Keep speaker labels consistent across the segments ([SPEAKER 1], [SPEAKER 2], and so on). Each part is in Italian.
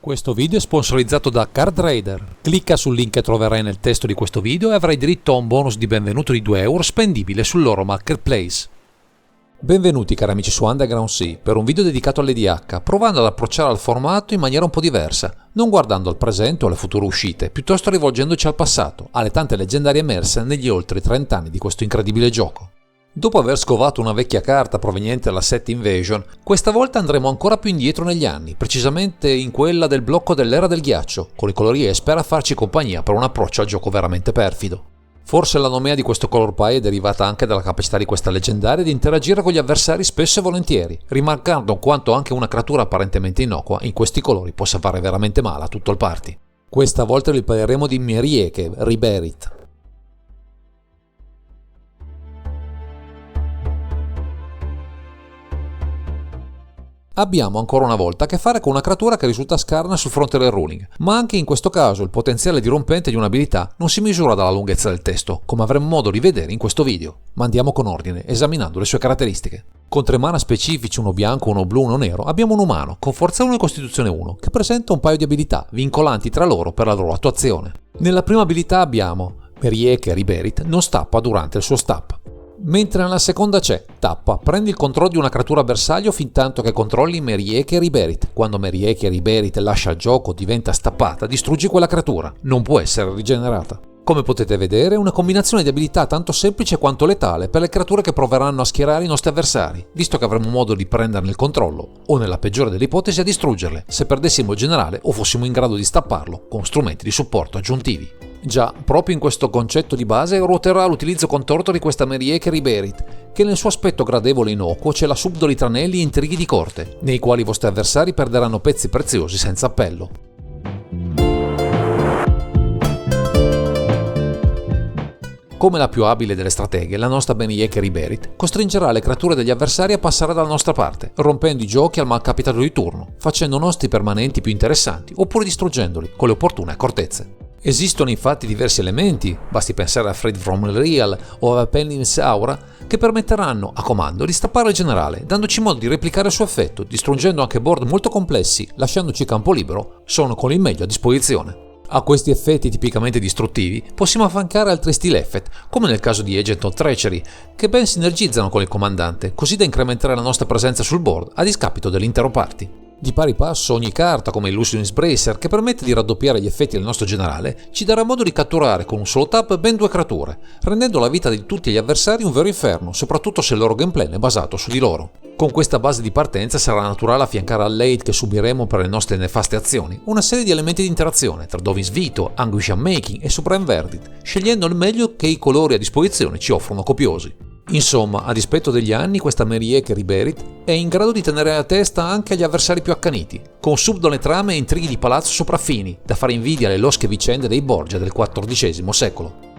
[SPEAKER 1] Questo video è sponsorizzato da CardRaider. Clicca sul link che troverai nel testo di questo video e avrai diritto a un bonus di benvenuto di 2 euro spendibile sul loro marketplace. Benvenuti cari amici su Underground Sea per un video dedicato all'EDH, provando ad approcciare al formato in maniera un po' diversa, non guardando al presente o alle future uscite, piuttosto rivolgendoci al passato, alle tante leggendarie emerse negli oltre 30 anni di questo incredibile gioco. Dopo aver scovato una vecchia carta proveniente dalla Set Invasion, questa volta andremo ancora più indietro negli anni, precisamente in quella del blocco dell'era del ghiaccio, con i colori esper a farci compagnia per un approccio al gioco veramente perfido. Forse la nomea di questo color pie è derivata anche dalla capacità di questa leggendaria di interagire con gli avversari spesso e volentieri, rimarcando quanto anche una creatura apparentemente innocua in questi colori possa fare veramente male a tutto il party. Questa volta riparleremo di Merieke Riberit. Abbiamo ancora una volta a che fare con una creatura che risulta scarna sul fronte del ruling, ma anche in questo caso il potenziale dirompente di un'abilità non si misura dalla lunghezza del testo, come avremo modo di vedere in questo video. Ma andiamo con ordine, esaminando le sue caratteristiche. Con 3 mana specifici, uno bianco, uno blu, uno nero, abbiamo un umano, con forza 1 e costituzione 1, che presenta un paio di abilità, vincolanti tra loro per la loro attuazione. Nella prima abilità abbiamo Merieke Riberit non stappa durante il suo stap. Mentre nella seconda c'è tappa, prendi il controllo di una creatura bersaglio fintanto che controlli Merieke Riberit. Quando Merieke Riberit lascia il gioco o diventa stappata, distruggi quella creatura, non può essere rigenerata. Come potete vedere, è una combinazione di abilità tanto semplice quanto letale per le creature che proveranno a schierare i nostri avversari, visto che avremo modo di prenderne il controllo, o nella peggiore delle ipotesi a distruggerle, se perdessimo il generale o fossimo in grado di stapparlo con strumenti di supporto aggiuntivi. Già, proprio in questo concetto di base ruoterà l'utilizzo contorto di questa Merieke Riberit, che nel suo aspetto gradevole e innocuo c'è la subdoli tranelli e intrighi di corte, nei quali i vostri avversari perderanno pezzi preziosi senza appello. Come la più abile delle strateghe, la nostra Merieke Riberit costringerà le creature degli avversari a passare dalla nostra parte, rompendo i giochi al malcapitato di turno, facendo nostri permanenti più interessanti oppure distruggendoli con le opportune accortezze. Esistono infatti diversi elementi, basti pensare a Freed from Real o a Pennin's Aura, che permetteranno a comando di stappare il generale, dandoci modo di replicare il suo effetto, distruggendo anche board molto complessi, lasciandoci campo libero, sono con il meglio a disposizione. A questi effetti tipicamente distruttivi possiamo affiancare altri skill effect, come nel caso di Agent of Treachery, che ben sinergizzano con il comandante, così da incrementare la nostra presenza sul board a discapito dell'intero party. Di pari passo ogni carta, come Illusionist Bracer, che permette di raddoppiare gli effetti del nostro generale, ci darà modo di catturare con un solo tap ben 2 creature, rendendo la vita di tutti gli avversari un vero inferno, soprattutto se il loro gameplay è basato su di loro. Con questa base di partenza sarà naturale affiancare all'aid che subiremo per le nostre nefaste azioni una serie di elementi di interazione tra Dovin's Veto, Anguish Unmaking e Supreme Verdict, scegliendo il meglio che i colori a disposizione ci offrono copiosi. Insomma, a dispetto degli anni, questa Merieke Riberit è in grado di tenere a testa anche agli avversari più accaniti, con subdole trame e intrighi di palazzo sopraffini, da fare invidia alle losche vicende dei Borgia del XIV secolo.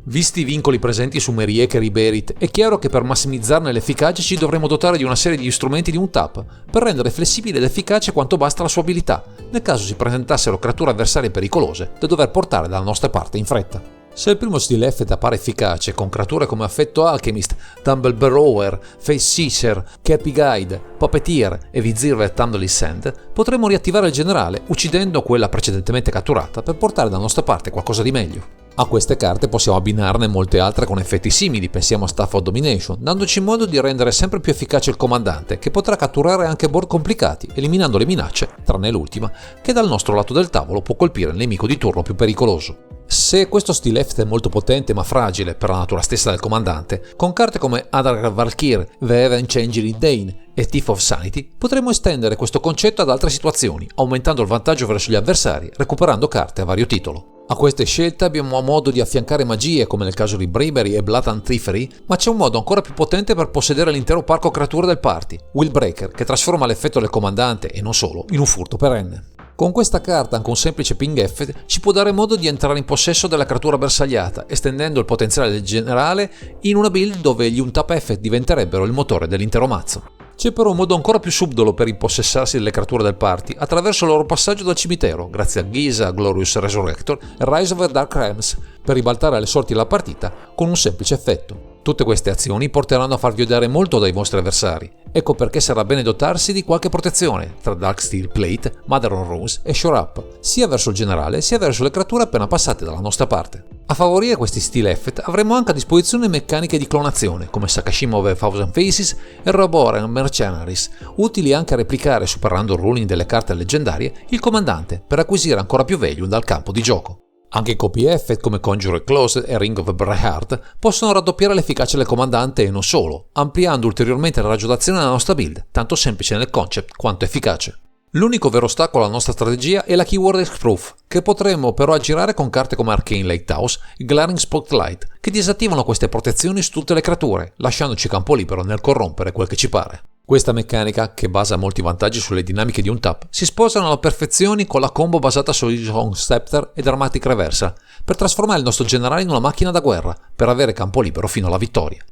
[SPEAKER 1] Visti i vincoli presenti su Merieke Riberit, è chiaro che per massimizzarne l'efficacia ci dovremo dotare di una serie di strumenti di un tap, per rendere flessibile ed efficace quanto basta la sua abilità, nel caso si presentassero creature avversarie pericolose da dover portare dalla nostra parte in fretta. Se il primo skill effect appare efficace con creature come Affetto Alchemist, Tumble Burrower, Face Seeker, Cappy Guide, Puppeteer e Vizir Tumbly Sand, potremo riattivare il generale uccidendo quella precedentemente catturata per portare dalla nostra parte qualcosa di meglio. A queste carte possiamo abbinarne molte altre con effetti simili, pensiamo a Staff of Domination, dandoci modo di rendere sempre più efficace il comandante, che potrà catturare anche board complicati, eliminando le minacce, tranne l'ultima, che dal nostro lato del tavolo può colpire il nemico di turno più pericoloso. Se questo skill effect è molto potente ma fragile per la natura stessa del comandante, con carte come Adar Valkyr, Veven Changeling Dane e Thief of Sanity, potremo estendere questo concetto ad altre situazioni, aumentando il vantaggio verso gli avversari, recuperando carte a vario titolo. A queste scelte abbiamo modo di affiancare magie come nel caso di Bravery e Blatant Thievery, ma c'è un modo ancora più potente per possedere l'intero parco creature del party, Willbreaker, che trasforma l'effetto del comandante, e non solo, in un furto perenne. Con questa carta, anche un semplice ping effect, ci può dare modo di entrare in possesso della creatura bersagliata, estendendo il potenziale del generale in una build dove gli untap effect diventerebbero il motore dell'intero mazzo. C'è però un modo ancora più subdolo per impossessarsi delle creature del party attraverso il loro passaggio dal cimitero, grazie a Giza, Glorious Resurrector e Rise of the Dark Realms, per ribaltare le sorti della partita con un semplice effetto. Tutte queste azioni porteranno a farvi odiare molto dai vostri avversari. Ecco perché sarà bene dotarsi di qualche protezione tra Darksteel Plate, Mother of Runes e Shore Up, sia verso il generale sia verso le creature appena passate dalla nostra parte. A favorire questi steel effect avremo anche a disposizione meccaniche di clonazione come Sakashima of a Thousand Faces e Roboran Mercenaries, utili anche a replicare, superando il ruling delle carte leggendarie, il comandante per acquisire ancora più value dal campo di gioco. Anche copie effect come Conjure Closed e Ring of Brightheart possono raddoppiare l'efficacia del comandante e non solo, ampliando ulteriormente il raggio d'azione della nostra build, tanto semplice nel concept quanto efficace. L'unico vero ostacolo alla nostra strategia è la keyword Hexproof, che potremmo però aggirare con carte come Arcane Lighthouse e Glaring Spotlight, che disattivano queste protezioni su tutte le creature, lasciandoci campo libero nel corrompere quel che ci pare. Questa meccanica, che basa molti vantaggi sulle dinamiche di un tap, si sposano alla perfezione con la combo basata su Hong Scepter e Dramatic Reversal, per trasformare il nostro generale in una macchina da guerra, per avere campo libero fino alla vittoria.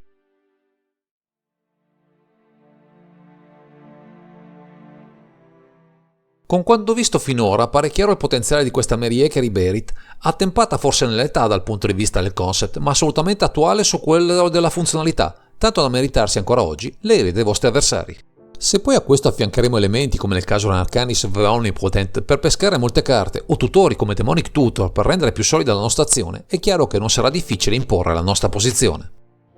[SPEAKER 1] Con quanto visto finora pare chiaro il potenziale di questa Merieker Iberit, attempata forse nell'età dal punto di vista del concept, ma assolutamente attuale su quello della funzionalità, tanto da meritarsi ancora oggi le ire dei vostri avversari. Se poi a questo affiancheremo elementi come nel caso di Arcanis of Omnipotent per pescare molte carte o tutori come Demonic Tutor per rendere più solida la nostra azione, è chiaro che non sarà difficile imporre la nostra posizione.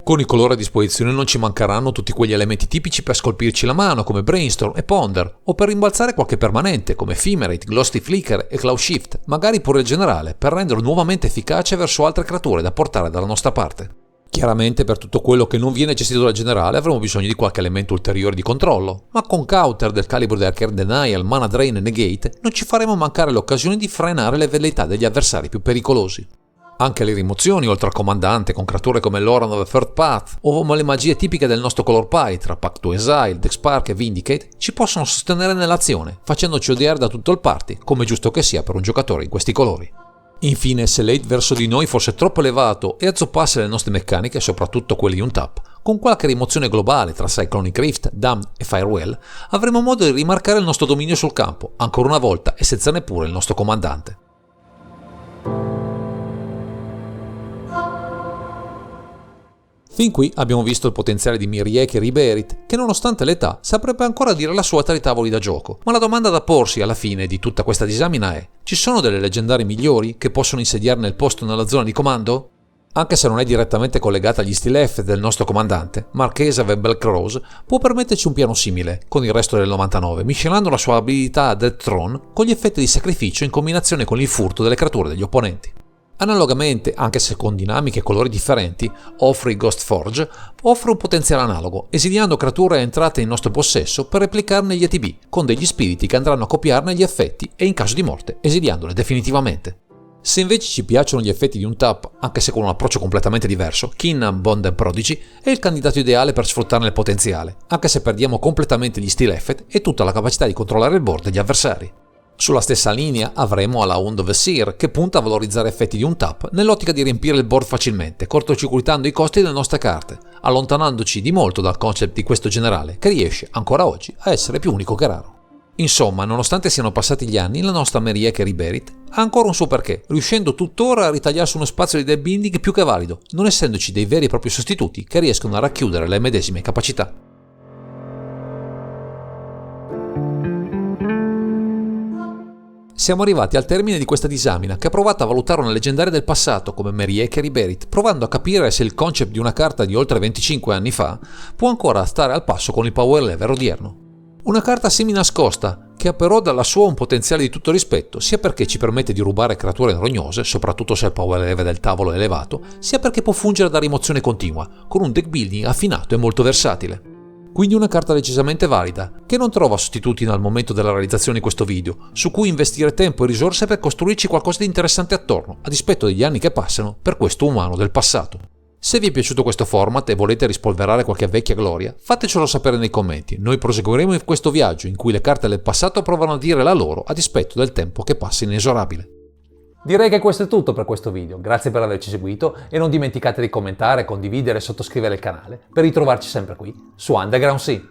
[SPEAKER 1] Con i colori a disposizione non ci mancheranno tutti quegli elementi tipici per scolpirci la mano come Brainstorm e Ponder, o per rimbalzare qualche permanente come Ephemerate, Glossy Flicker e Cloud Shift, magari pure il generale, per renderlo nuovamente efficace verso altre creature da portare dalla nostra parte. Chiaramente per tutto quello che non viene gestito dal generale avremo bisogno di qualche elemento ulteriore di controllo, ma con counter del calibro di Arcane Denial, Mana Drain e Negate non ci faremo mancare l'occasione di frenare le velleità degli avversari più pericolosi. Anche le rimozioni oltre al comandante con creature come Loran of the Third Path o le magie tipiche del nostro color pie tra Pact to Exile, Dexpark e Vindicate ci possono sostenere nell'azione, facendoci odiare da tutto il party, come giusto che sia per un giocatore in questi colori. Infine, se l'hate verso di noi fosse troppo elevato e azzoppasse le nostre meccaniche, soprattutto quelle di un tap, con qualche rimozione globale tra Cyclonic Rift, Damned e Firewall, avremo modo di rimarcare il nostro dominio sul campo, ancora una volta e senza neppure il nostro comandante. Fin qui abbiamo visto il potenziale di Merieker Iberit, che nonostante l'età saprebbe ancora dire la sua tra i tavoli da gioco. Ma la domanda da porsi alla fine di tutta questa disamina è: ci sono delle leggendarie migliori che possono insediarne il posto nella zona di comando? Anche se non è direttamente collegata agli steel F del nostro comandante, Marchesa of Black Rose può permetterci un piano simile, con il resto del 99, miscelando la sua abilità a Death Throne con gli effetti di sacrificio in combinazione con il furto delle creature degli opponenti. Analogamente, anche se con dinamiche e colori differenti, Offrey Ghost Forge offre un potenziale analogo, esiliando creature entrate in nostro possesso per replicarne gli ETB, con degli spiriti che andranno a copiarne gli effetti e in caso di morte esiliandole definitivamente. Se invece ci piacciono gli effetti di un tap, anche se con un approccio completamente diverso, Kinnan Bond and Prodigy è il candidato ideale per sfruttarne il potenziale, anche se perdiamo completamente gli steel effect e tutta la capacità di controllare il board degli avversari. Sulla stessa linea avremo la Wound of the Seer, che punta a valorizzare effetti di un tap nell'ottica di riempire il board facilmente, cortocircuitando i costi delle nostre carte, allontanandoci di molto dal concept di questo generale, che riesce, ancora oggi, a essere più unico che raro. Insomma, nonostante siano passati gli anni, la nostra Merieker Iberit ha ancora un suo perché, riuscendo tuttora a ritagliarsi uno spazio di deck building più che valido, non essendoci dei veri e propri sostituti che riescono a racchiudere le medesime capacità. Siamo arrivati al termine di questa disamina che ha provato a valutare una leggendaria del passato come Merieker Iberit, provando a capire se il concept di una carta di oltre 25 anni fa può ancora stare al passo con il power level odierno. Una carta semi-nascosta, che ha però dalla sua un potenziale di tutto rispetto, sia perché ci permette di rubare creature rognose, soprattutto se il power level del tavolo è elevato, sia perché può fungere da rimozione continua, con un deck building affinato e molto versatile. Quindi una carta decisamente valida, che non trova sostituti al momento della realizzazione di questo video, su cui investire tempo e risorse per costruirci qualcosa di interessante attorno, a dispetto degli anni che passano per questo umano del passato. Se vi è piaciuto questo format e volete rispolverare qualche vecchia gloria, fatecelo sapere nei commenti. Noi proseguiremo in questo viaggio in cui le carte del passato provano a dire la loro a dispetto del tempo che passa inesorabile. Direi che questo è tutto per questo video, grazie per averci seguito e non dimenticate di commentare, condividere e sottoscrivere il canale per ritrovarci sempre qui su Underground Sea.